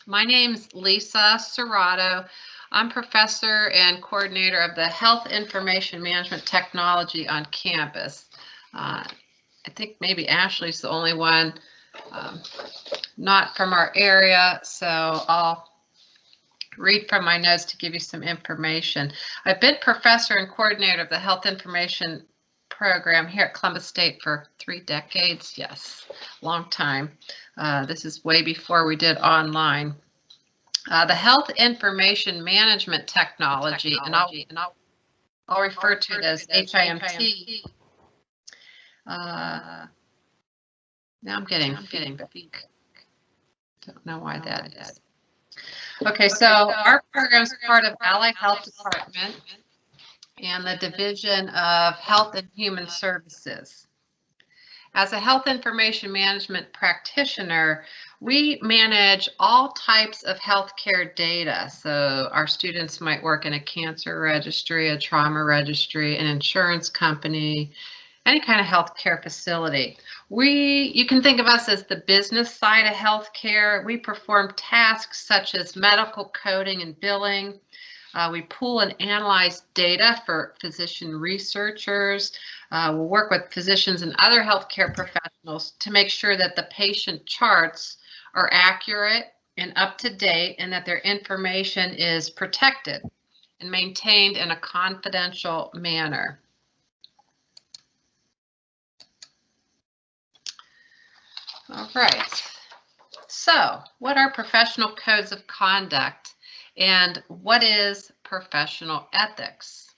My name's Lisa Serrato. I'm professor and coordinator of the Health Information Management Technology on campus. I think maybe Ashley's the only one not from our area, so I'll read from my notes to give you some information. I've been professor and coordinator of the Health Information program here at Columbus State for 3 decades. Yes, long time. This is way before we did online. The Health Information Management Technology, and I'll refer to it as HIMT. Now I'm getting feedback. Don't know why that is. Okay, so our program is part of Allied Health Department and the Division of Health and Human Services. As a health information management practitioner, we manage all types of healthcare data. So our students might work in a cancer registry, a trauma registry, an insurance company, any kind of healthcare facility. You can think of us as the business side of healthcare. We perform tasks such as medical coding and billing. We pool and analyze data for physician researchers. We'll work with physicians and other healthcare professionals to make sure that the patient charts are accurate and up to date and that their information is protected and maintained in a confidential manner. All right. So, what are professional codes of conduct? And what is professional ethics?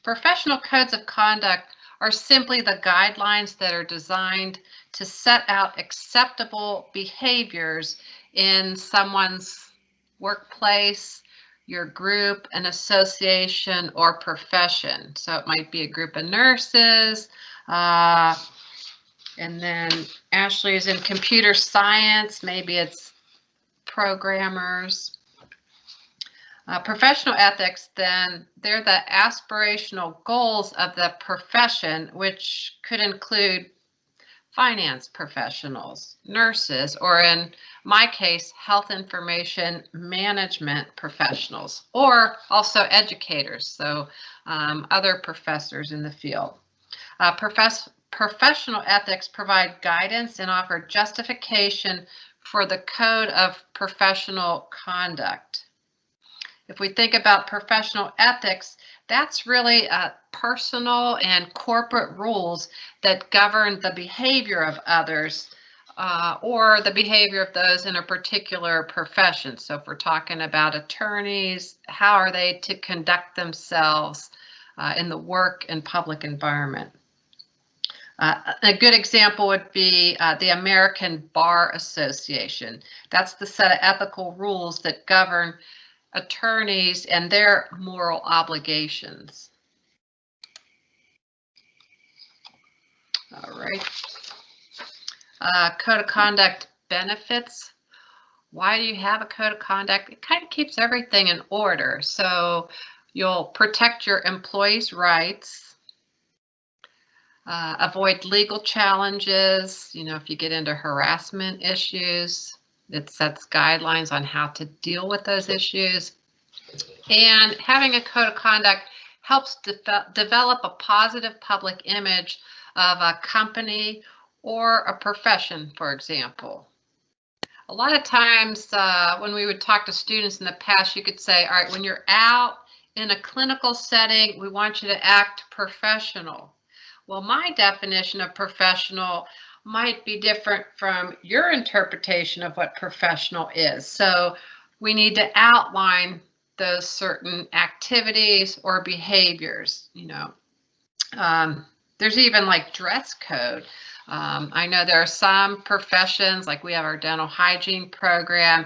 Professional codes of conduct are simply the guidelines that are designed to set out acceptable behaviors in someone's workplace, your group, an association, or profession. So it might be a group of nurses, and then Ashley is in computer science, maybe it's programmers. Professional ethics, then, they're the aspirational goals of the profession, which could include finance professionals, nurses, or in my case, health information management professionals, or also educators, so other professors in the field. Professional ethics provide guidance and offer justification for the code of professional conduct. If we think about professional ethics, that's really personal and corporate rules that govern the behavior of others or the behavior of those in a particular profession. So if we're talking about attorneys, how are they to conduct themselves in the work and public environment? A good example would be the American Bar Association. That's the set of ethical rules that govern attorneys and their moral obligations. All right. Code of conduct benefits. Why do you have a code of conduct? It kind of keeps everything in order. So you'll protect your employees' rights, avoid legal challenges. You know, if you get into harassment issues, it sets guidelines on how to deal with those issues. And having a code of conduct helps develop a positive public image of a company or a profession, for example. A lot of times when we would talk to students in the past, you could say, all right, when you're out in a clinical setting, we want you to act professional. Well, my definition of professional might be different from your interpretation of what professional is. So we need to outline those certain activities or behaviors, you know. There's even like dress code. I know there are some professions, like we have our dental hygiene program,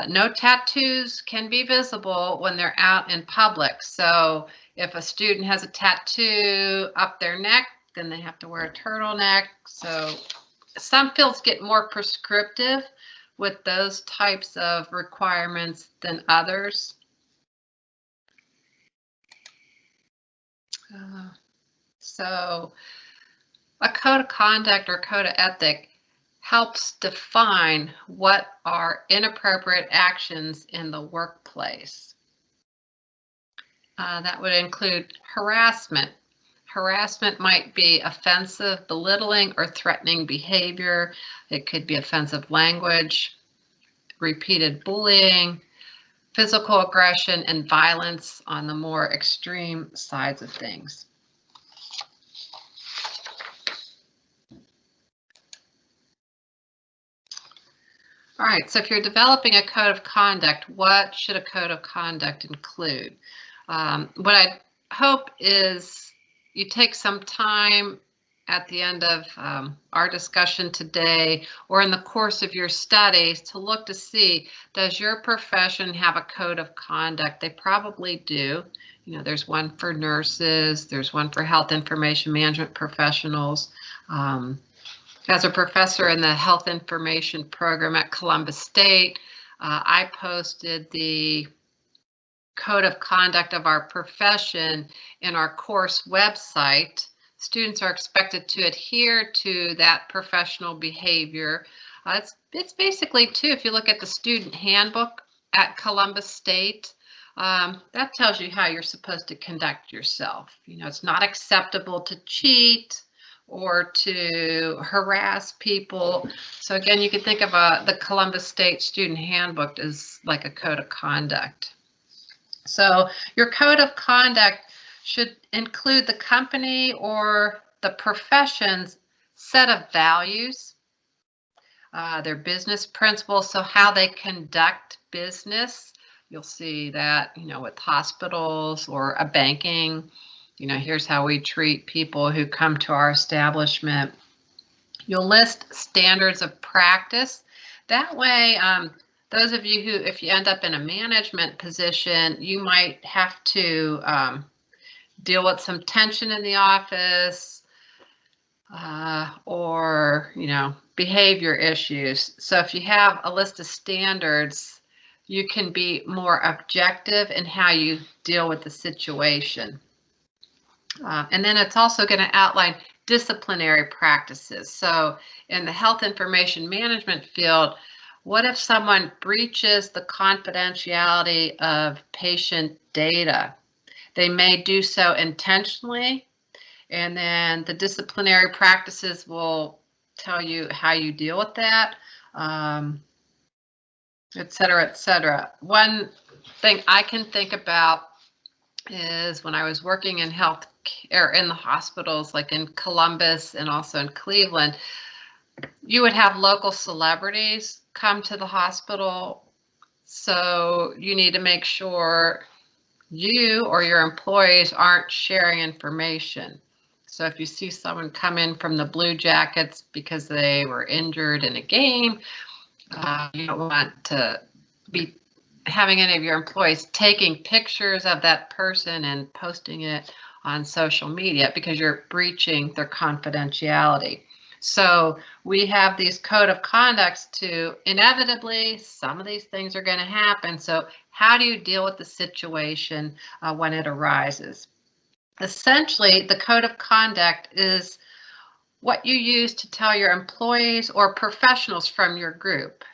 no tattoos can be visible when they're out in public. So if a student has a tattoo up their neck, then they have to wear a turtleneck. So some fields get more prescriptive with those types of requirements than others. So a code of conduct or code of ethic helps define what are inappropriate actions in the workplace. That would include harassment. Harassment might be offensive, belittling, or threatening behavior. It could be offensive language, repeated bullying, physical aggression, and violence on the more extreme sides of things. All right, so if you're developing a code of conduct, what should a code of conduct include? What I hope is you take some time at the end of our discussion today or in the course of your studies to look to see, does your profession have a code of conduct? They probably do. You know, there's one for nurses, there's one for health information management professionals. As a professor in the health information program at Columbus State, I posted the code of conduct of our profession in our course website. Students are expected to adhere to that professional behavior. It's basically too, if you look at the student handbook at Columbus State, that tells you how you're supposed to conduct yourself. You know, it's not acceptable to cheat or to harass people. So again, you could think of the Columbus State Student Handbook as like a code of conduct. So your code of conduct should include the company or the profession's set of values, their business principles, so how they conduct business. You'll see that, you know, with hospitals or a banking. You know, here's how we treat people who come to our establishment. You'll list standards of practice. That way, those of you who, if you end up in a management position, you might have to deal with some tension in the office or, you know, behavior issues. So if you have a list of standards, you can be more objective in how you deal with the situation. And then it's also going to outline disciplinary practices. So in the health information management field, what if someone breaches the confidentiality of patient data? They may do so intentionally, and then the disciplinary practices will tell you how you deal with that, et cetera, et cetera. One thing I can think about is when I was working in health care in the hospitals, like in Columbus and also in Cleveland, you would have local celebrities come to the hospital. So you need to make sure you or your employees aren't sharing information. So if you see someone come in from the Blue Jackets because they were injured in a game, you don't want to be having any of your employees taking pictures of that person and posting it on social media because you're breaching their confidentiality. So we have these code of conducts to inevitably, some of these things are going to happen. So how do you deal with the situation when it arises? Essentially, the code of conduct is what you use to tell your employees or professionals from your group.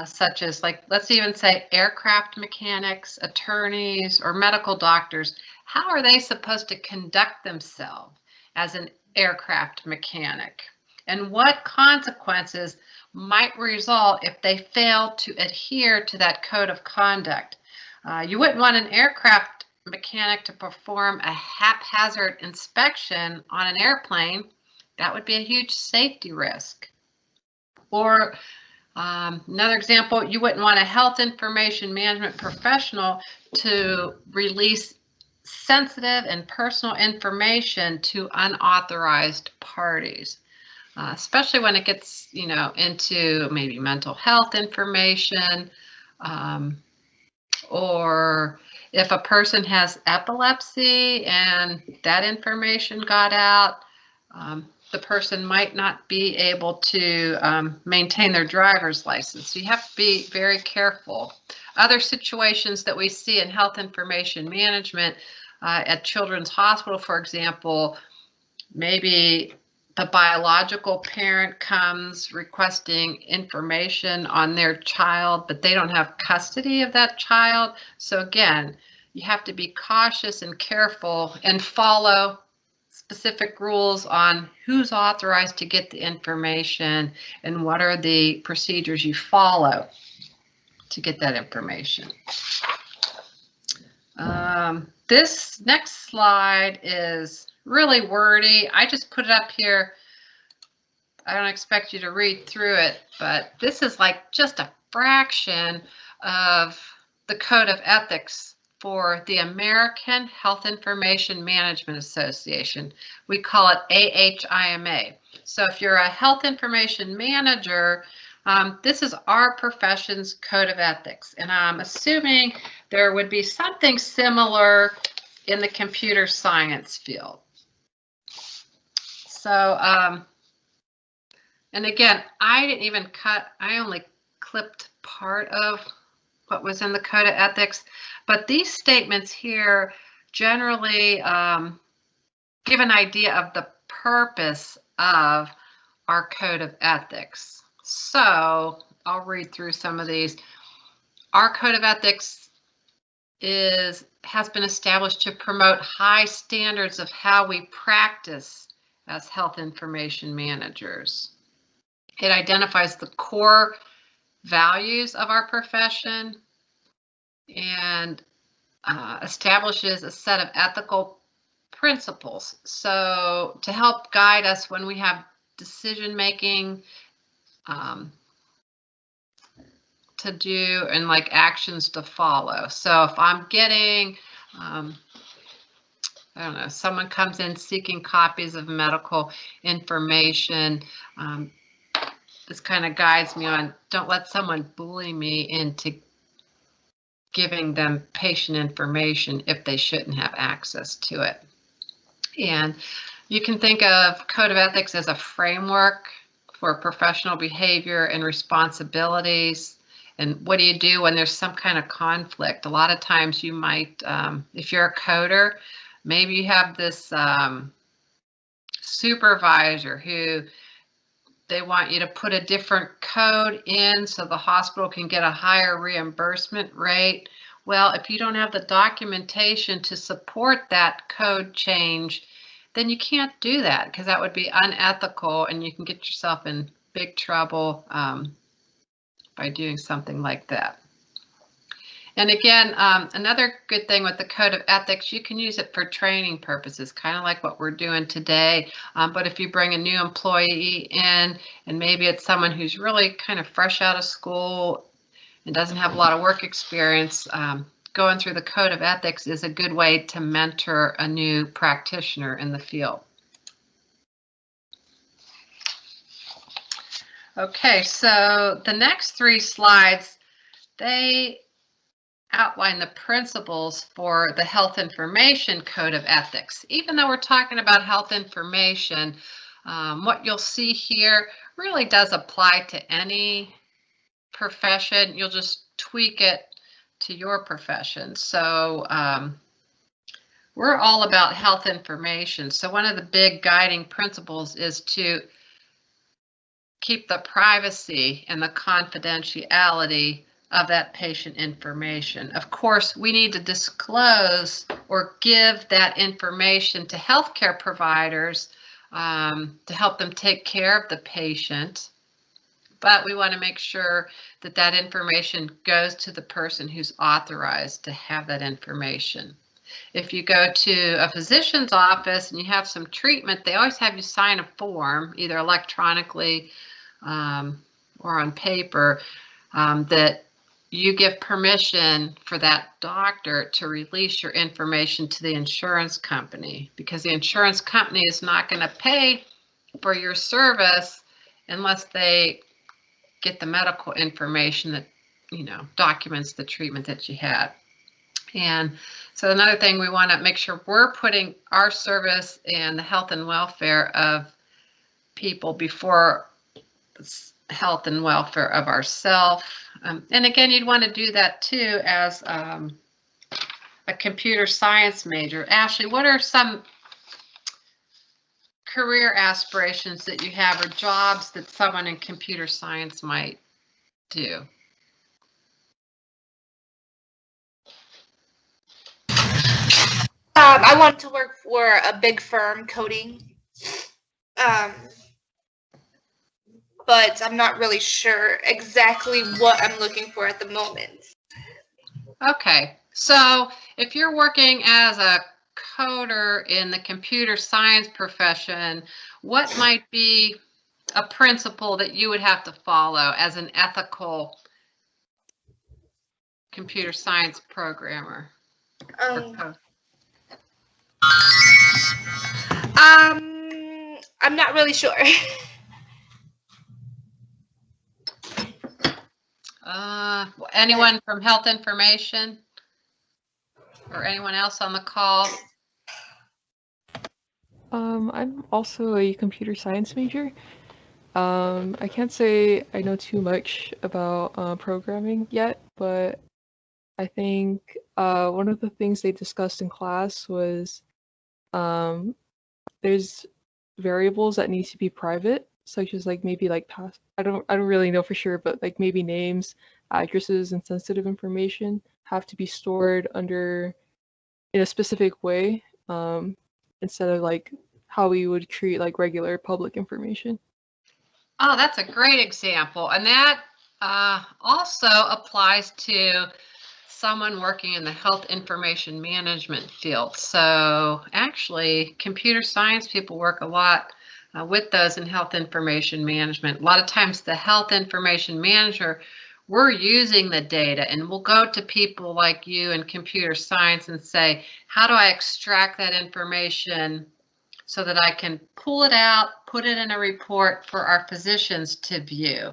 Such as, like, let's even say aircraft mechanics, attorneys, or medical doctors. How are they supposed to conduct themselves as an aircraft mechanic? And what consequences might result if they fail to adhere to that code of conduct? You wouldn't want an aircraft mechanic to perform a haphazard inspection on an airplane. That would be a huge safety risk. Or another example, you wouldn't want a health information management professional to release sensitive and personal information to unauthorized parties, especially when it gets, you know, into maybe mental health information, or if a person has epilepsy and that information got out, the person might not be able to maintain their driver's license. So you have to be very careful. Other situations that we see in health information management at Children's Hospital, for example, maybe a biological parent comes requesting information on their child, but they don't have custody of that child. So again, you have to be cautious and careful and follow specific rules on who's authorized to get the information and what are the procedures you follow to get that information. This next slide is really wordy. I just put it up here. I don't expect you to read through it, but this is like just a fraction of the Code of Ethics for the American Health Information Management Association. We call it AHIMA. So if you're a health information manager, this is our profession's Code of Ethics, and I'm assuming there would be something similar in the computer science field. So, and again, I didn't even I only clipped part of what was in the Code of Ethics, but these statements here generally give an idea of the purpose of our Code of Ethics. So I'll read through some of these. Our Code of Ethics has been established to promote high standards of how we practice as health information managers. It identifies the core values of our profession and establishes a set of ethical principles. So to help guide us when we have decision making to do and like actions to follow. So if I'm getting, I don't know, someone comes in seeking copies of medical information, this kind of guides me on, don't let someone bully me into giving them patient information if they shouldn't have access to it. And you can think of Code of Ethics as a framework for professional behavior and responsibilities. And what do you do when there's some kind of conflict? A lot of times you might, if you're a coder, maybe you have this supervisor who they want you to put a different code in so the hospital can get a higher reimbursement rate. Well, if you don't have the documentation to support that code change, then you can't do that because that would be unethical and you can get yourself in big trouble by doing something like that. And again, another good thing with the Code of Ethics, you can use it for training purposes, kind of like what we're doing today. But if you bring a new employee in and maybe it's someone who's really kind of fresh out of school and doesn't have a lot of work experience, going through the Code of Ethics is a good way to mentor a new practitioner in the field. Okay, so the next three slides, they outline the principles for the Health Information Code of Ethics. Even though we're talking about health information, what you'll see here really does apply to any profession. You'll just tweak it to your profession. So we're all about health information. So one of the big guiding principles is to keep the privacy and the confidentiality of that patient information. Of course, we need to disclose or give that information to healthcare providers to help them take care of the patient. But we want to make sure that that information goes to the person who's authorized to have that information. If you go to a physician's office and you have some treatment, they always have you sign a form, either electronically or on paper, that you give permission for that doctor to release your information to the insurance company, because the insurance company is not going to pay for your service unless they get the medical information that, you know, documents the treatment that you had. And so another thing, we want to make sure we're putting our service and the health and welfare of people before health and welfare of ourselves. And again, you'd want to do that too as a computer science major. Ashley, what are some career aspirations that you have or jobs that someone in computer science might do? I want to work for a big firm coding, but I'm not really sure exactly what I'm looking for at the moment. Okay, so if you're working as a coder in the computer science profession, what might be a principle that you would have to follow as an ethical computer science programmer? I'm not really sure. Anyone from health information or anyone else on the call? I'm also a computer science major. I can't say I know too much about programming yet, but I think one of the things they discussed in class was there's variables that need to be private, such as like maybe like I don't really know for sure, but like maybe names, addresses, and sensitive information have to be stored in a specific way, instead of like how we would treat like regular public information. Oh, that's a great example. And that also applies to someone working in the health information management field. So actually, computer science people work a lot with those in health information management. A lot of times the health information manager, we're using the data and we'll go to people like you in computer science and say, how do I extract that information so that I can pull it out, put it in a report for our physicians to view?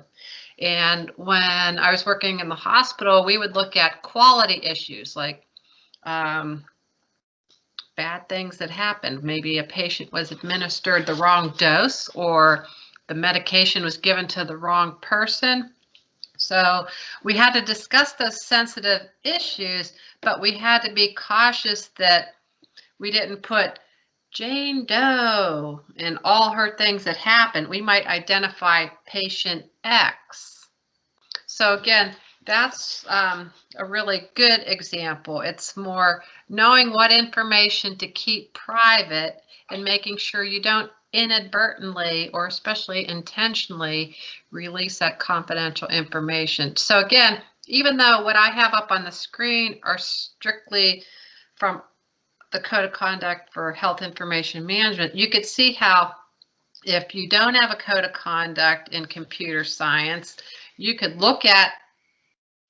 And when I was working in the hospital, we would look at quality issues like bad things that happened. Maybe a patient was administered the wrong dose or the medication was given to the wrong person. So we had to discuss those sensitive issues, but we had to be cautious that we didn't put Jane Doe and all her things that happened. We might identify patient X. So again, that's a really good example. It's more knowing what information to keep private and making sure you don't inadvertently or especially intentionally release that confidential information. So again, even though what I have up on the screen are strictly from the Code of Conduct for Health Information Management, you could see how if you don't have a Code of Conduct in computer science, you could look at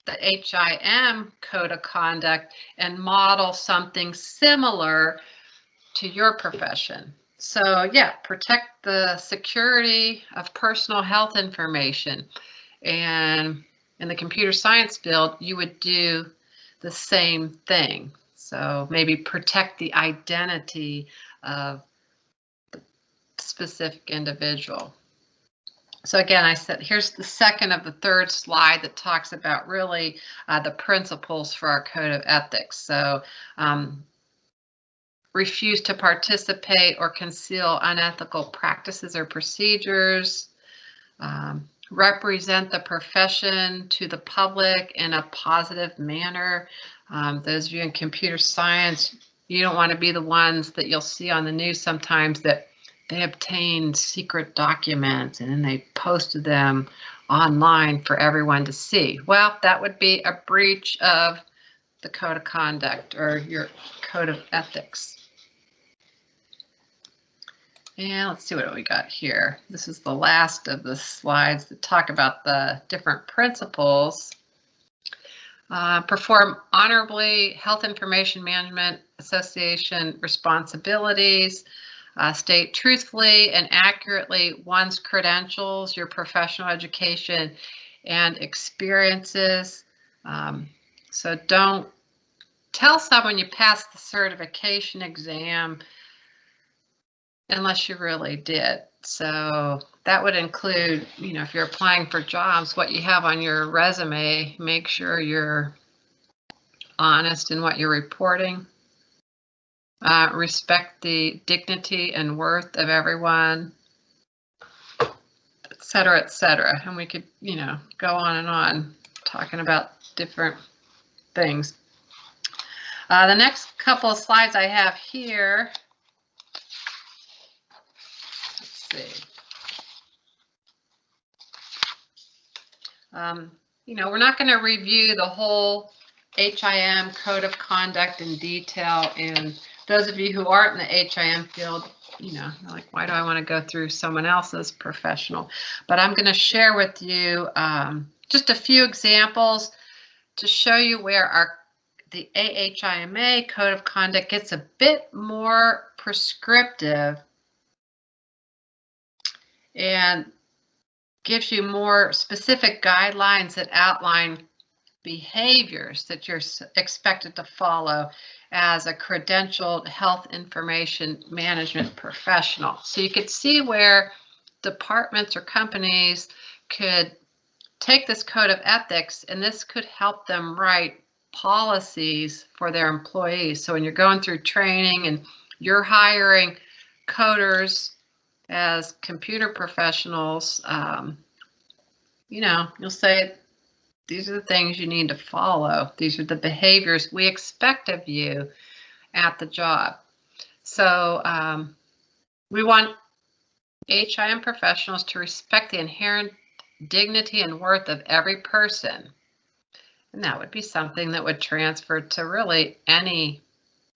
the HIM Code of Conduct and model something similar to your profession. So yeah, protect the security of personal health information. And in the computer science field, you would do the same thing. So maybe protect the identity of the specific individual. So again, I said, here's the second of the third slide that talks about really the principles for our code of ethics. So refuse to participate or conceal unethical practices or procedures, represent the profession to the public in a positive manner. Those of you in computer science, you don't want to be the ones that you'll see on the news sometimes that they obtained secret documents and then they posted them online for everyone to see. Well, that would be a breach of the code of conduct or your code of ethics. And let's see what we got here. This is the last of the slides that talk about the different principles. Perform honorably Health Information Management Association responsibilities. State truthfully and accurately one's credentials, your professional education, and experiences. So don't tell someone you passed the certification exam unless you really did. So that would include, you know, if you're applying for jobs, what you have on your resume, make sure you're honest in what you're reporting. respect the dignity and worth of everyone, et cetera, et cetera. And we could, go on and on talking about different things. The next couple of slides I have here, let's see. We're not going to review the whole HIM Code of Conduct in detail. And those of you who aren't in the HIM field, you're like, why do I want to go through someone else's professional? But I'm going to share with you just a few examples to show you where the AHIMA Code of Conduct gets a bit more prescriptive and gives you more specific guidelines that outline behaviors that you're expected to follow as a credentialed health information management professional. So you could see where departments or companies could take this code of ethics, and this could help them write policies for their employees. So when you're going through training and you're hiring coders as computer professionals, you'll say, these are the things you need to follow. These are the behaviors we expect of you at the job. So we want HIM professionals to respect the inherent dignity and worth of every person. And that would be something that would transfer to really any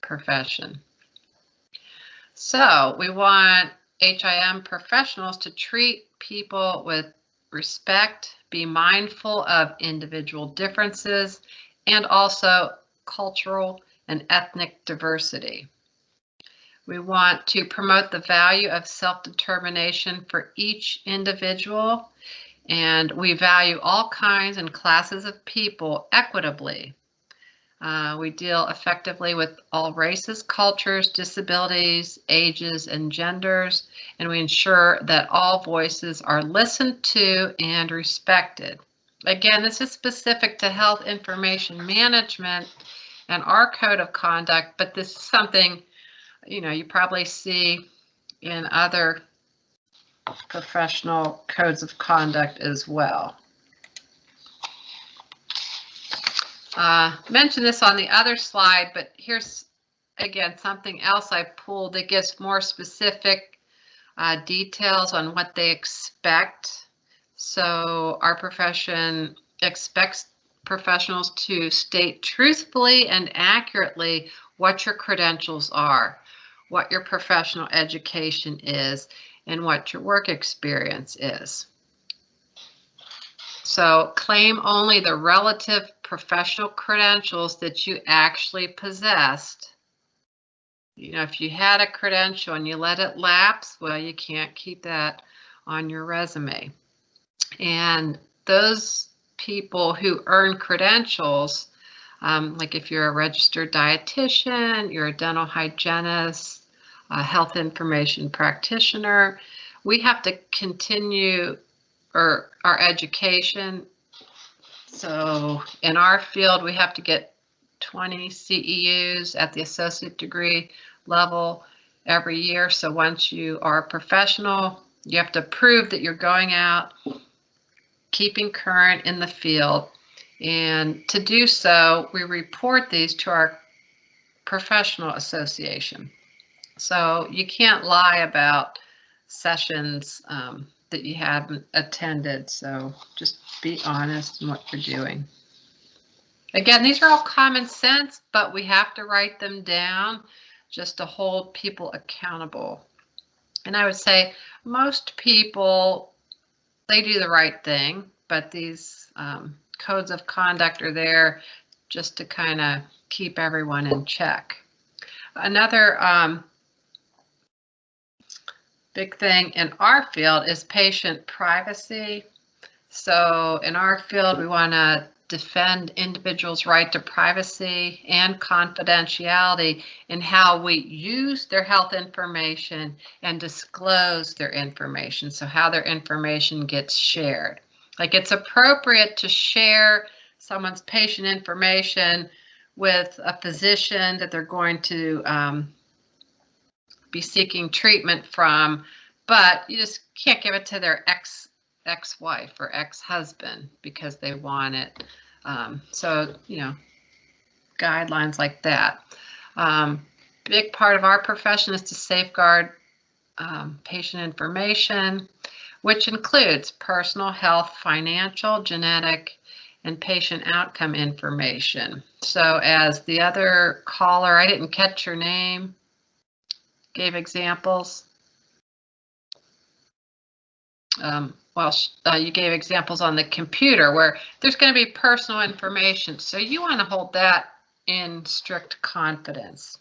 profession. So we want HIM professionals to treat people with respect, be mindful of individual differences, and also cultural and ethnic diversity. We want to promote the value of self-determination for each individual, and we value all kinds and classes of people equitably. We deal effectively with all races, cultures, disabilities, ages, and genders, and we ensure that all voices are listened to and respected. Again, this is specific to health information management and our code of conduct, but this is something, you probably see in other professional codes of conduct as well. Mentioned this on the other slide, but here's again something else I pulled that gives more specific details on what they expect. So our profession expects professionals to state truthfully and accurately what your credentials are, what your professional education is, and what your work experience is. So claim only the relative professional credentials that you actually possessed. If you had a credential and you let it lapse, well, you can't keep that on your resume. And those people who earn credentials, like if you're a registered dietitian, you're a dental hygienist, a health information practitioner, we have to continue our education. So in our field, we have to get 20 CEUs at the associate degree level every year. So once you are a professional, you have to prove that you're going out, keeping current in the field. And to do so, we report these to our professional association. So you can't lie about sessions that you haven't attended. So just be honest in what you're doing. Again, these are all common sense, but we have to write them down just to hold people accountable. And I would say most people, they do the right thing, but these codes of conduct are there just to kind of keep everyone in check. Another big thing in our field is patient privacy. So in our field, we want to defend individuals' right to privacy and confidentiality in how we use their health information and disclose their information. So how their information gets shared. Like it's appropriate to share someone's patient information with a physician that they're going to be seeking treatment from, but you just can't give it to their ex-wife or ex-husband because they want it. So, guidelines like that. Big part of our profession is to safeguard patient information, which includes personal health, financial, genetic, and patient outcome information. So as the other caller, I didn't catch your name, gave examples. You gave examples on the computer where there's going to be personal information. So you want to hold that in strict confidence.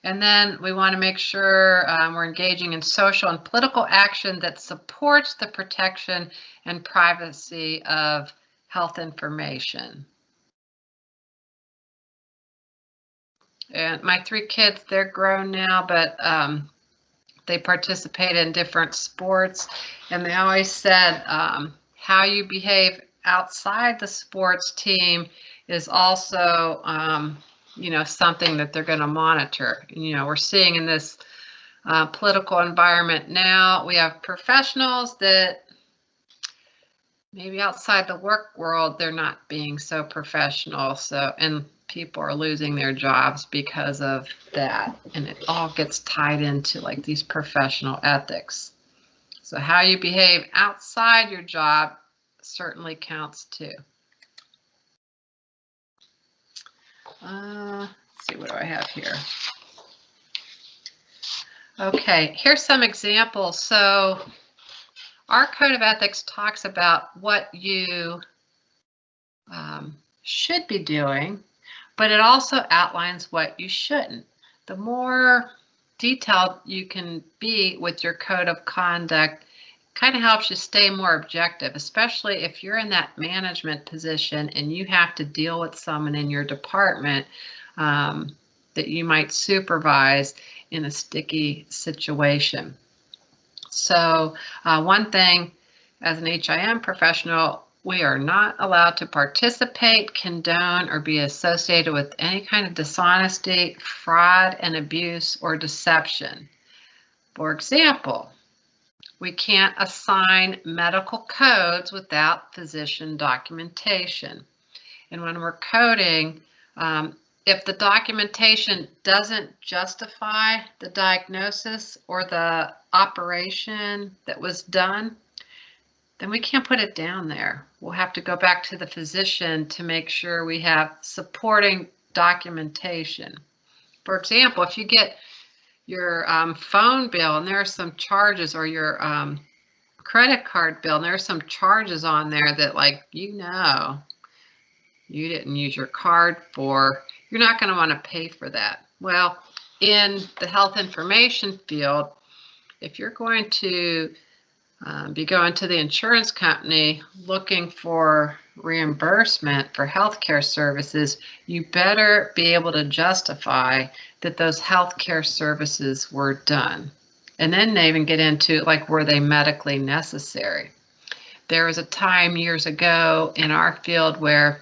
And then we want to make sure we're engaging in social and political action that supports the protection and privacy of health information. And my 3 kids, they're grown now, but they participate in different sports. And they always said how you behave outside the sports team is also something that they're going to monitor. We're seeing in this political environment now, we have professionals that maybe outside the work world, they're not being so professional. And people are losing their jobs because of that. And it all gets tied into like these professional ethics. So how you behave outside your job certainly counts too. Let's see, what do I have here? Okay, here's some examples. So our code of ethics talks about what you should be doing, but it also outlines what you shouldn't. The more detailed you can be with your code of conduct, kind of helps you stay more objective, especially if you're in that management position and you have to deal with someone in your department that you might supervise in a sticky situation. So one thing, as an HIM professional, we are not allowed to participate, condone, or be associated with any kind of dishonesty, fraud, and abuse or deception. For example, we can't assign medical codes without physician documentation. And when we're coding, if the documentation doesn't justify the diagnosis or the operation that was done, then we can't put it down there. We'll have to go back to the physician to make sure we have supporting documentation. For example, if you get your phone bill and there are some charges, or your credit card bill and there are some charges on there that you didn't use your card for, you're not going to want to pay for that. Well, in the health information field, if you're going to be going to the insurance company looking for reimbursement for healthcare services, you better be able to justify that those healthcare services were done. And then they even get into were they medically necessary? There was a time years ago in our field where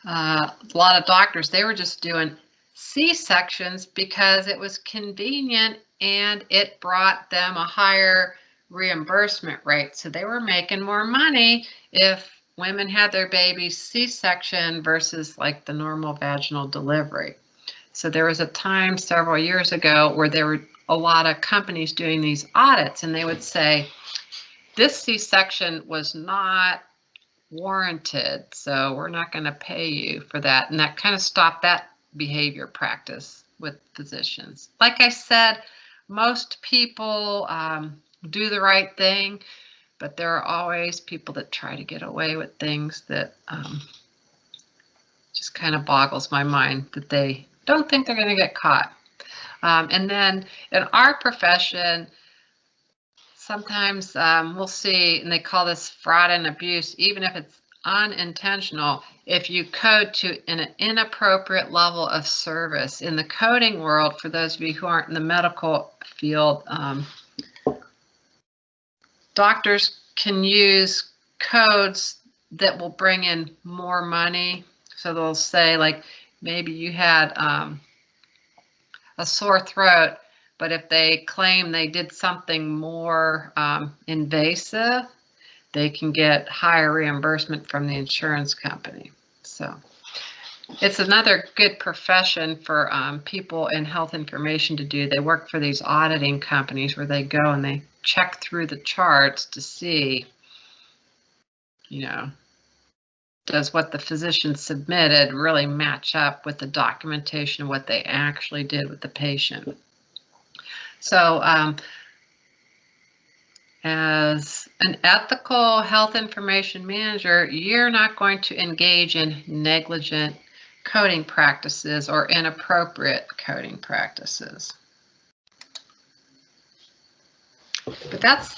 a lot of doctors, they were just doing C-sections because it was convenient and it brought them a higher reimbursement rate. So they were making more money if women had their babies C-section versus the normal vaginal delivery. So there was a time several years ago where there were a lot of companies doing these audits, and they would say, this C-section was not warranted, so we're not going to pay you for that. And that kind of stopped that behavior practice with physicians. Like I said, most people do the right thing, but there are always people that try to get away with things that just kind of boggles my mind that they don't think they're going to get caught. And then in our profession, sometimes we'll see, and they call this fraud and abuse, even if it's unintentional, if you code to an inappropriate level of service. In the coding world, for those of you who aren't in the medical field, doctors can use codes that will bring in more money. So they'll say maybe you had a sore throat, but if they claim they did something more invasive, they can get higher reimbursement from the insurance company. So it's another good profession for people in health information to do. They work for these auditing companies where they go and they check through the charts to see, does what the physician submitted really match up with the documentation of what they actually did with the patient. So as an ethical health information manager, you're not going to engage in negligent coding practices or inappropriate coding practices. But that's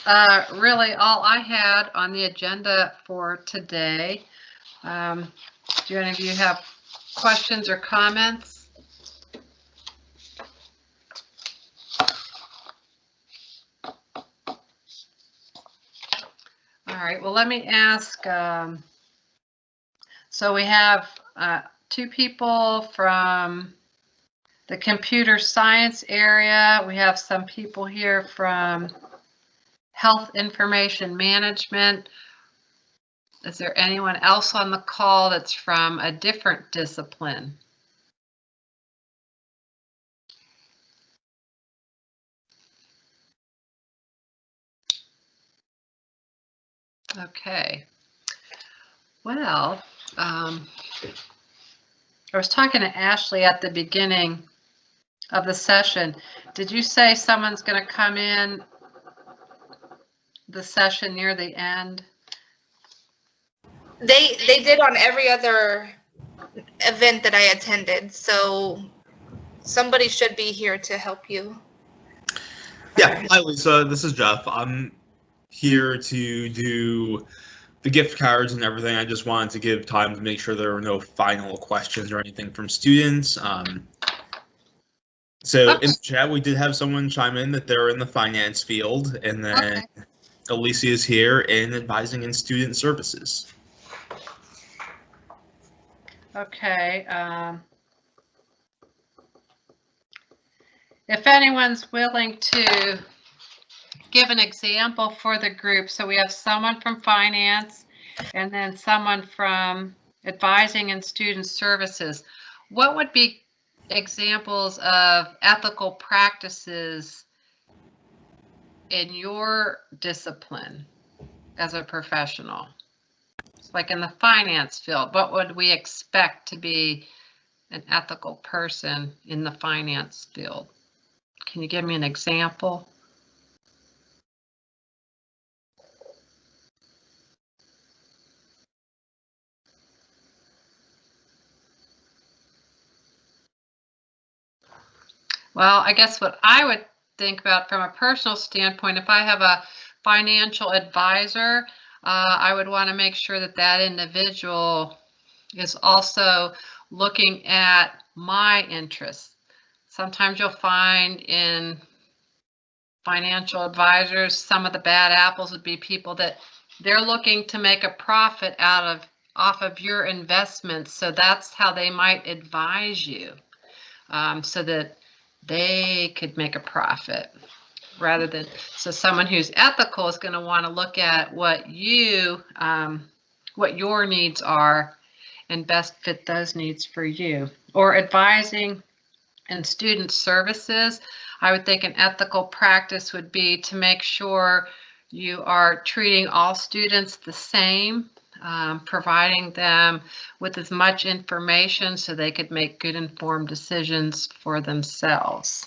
really all I had on the agenda for today. Do any of you have questions or comments? All right, well, let me ask, so we have 2 people from the computer science area. We have some people here from health information management. Is there anyone else on the call that's from a different discipline? Okay. Well, I was talking to Ashley at the beginning of the session. Did you say someone's going to come in the session near the end? They did on every other event that I attended, so somebody should be here to help you. Yeah, hi Lisa, this is Jeff. I'm here to do the gift cards and everything. I just wanted to give time to make sure there were no final questions or anything from students. So in the chat, we did have someone chime in that they're in the finance field, and then Alicia is here in advising in student services. Okay. If anyone's willing to give an example for the group, so we have someone from finance and then someone from advising in student services. What would be examples of ethical practices in your discipline as a professional? Like in the finance field, what would we expect to be an ethical person in the finance field? Can you give me an example? Well, I guess what I would think about from a personal standpoint, if I have a financial advisor, I would want to make sure that that individual is also looking at my interests. Sometimes you'll find in financial advisors, some of the bad apples would be people that they're looking to make a profit off of your investments. So that's how they might advise you, so that they could make a profit. Rather than, so someone who's ethical is going to want to look at what your needs are and best fit those needs for you. Or advising and student services, I would think an ethical practice would be to make sure you are treating all students the same, providing them with as much information so they could make good informed decisions for themselves.